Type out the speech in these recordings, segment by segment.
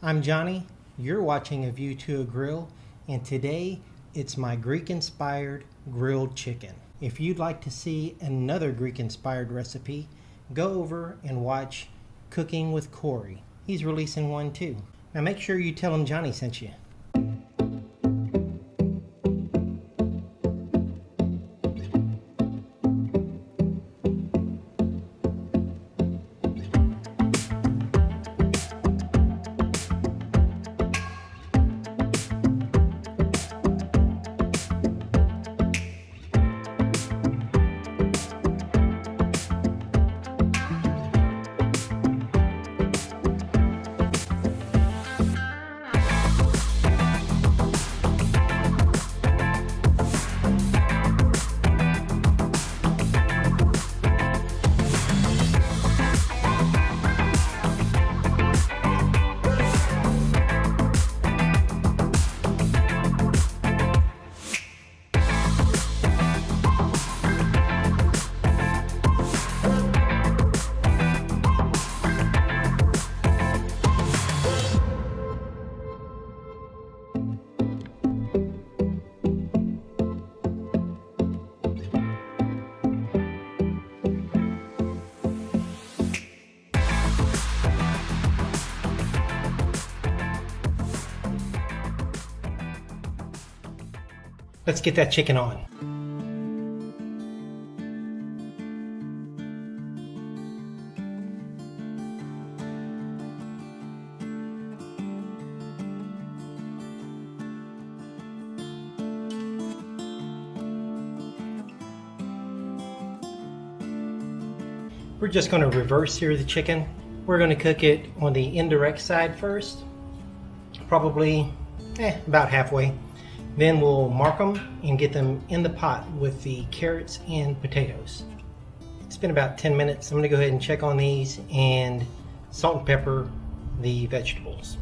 I'm Johnny, you're watching A View to a Grill, and today it's my Greek-inspired grilled chicken. If you'd like to see another Greek-inspired recipe, go over and watch Cooking with Corey. He's releasing one too. Now make sure you tell him Johnny sent you. Let's get that chicken on. We're just going to reverse sear the chicken. We're going to cook it on the indirect side first, probably about halfway. Then we'll mark them and get them in the pot with the carrots and potatoes. It's been about 10 minutes. I'm going to go ahead and check on these and salt and pepper the vegetables.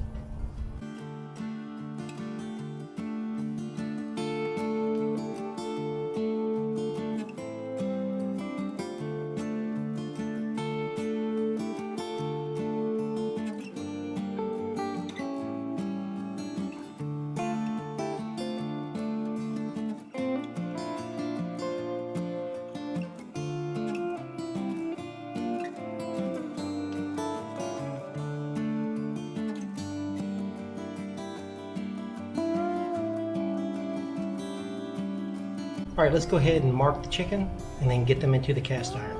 All right, let's go ahead and mark the chicken and then get them into the cast iron.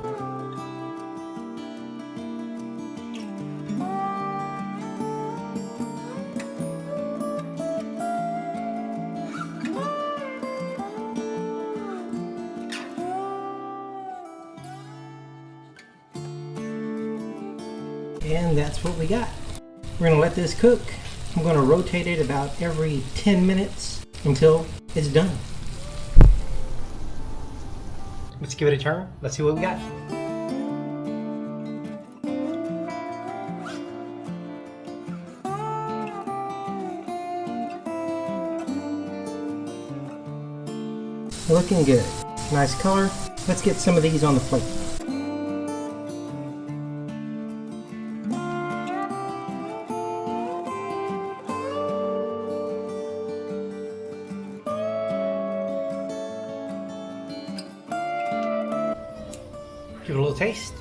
And that's what we got. We're gonna let this cook. I'm gonna rotate it about every 10 minutes until it's done. Let's give it a turn. Let's see what we got. Looking good. Nice color. Let's get some of these on the plate. Give it a little taste.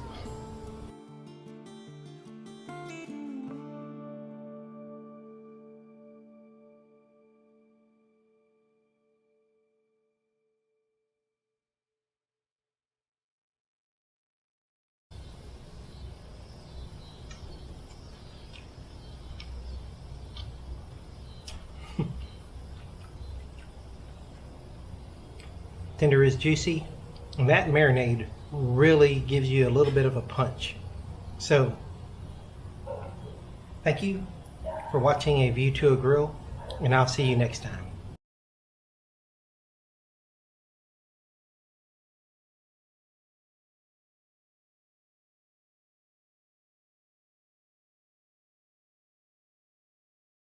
Tender is juicy, and that marinade really gives you a little bit of a punch. So, thank you for watching A View to a Grill, and I'll see you next time.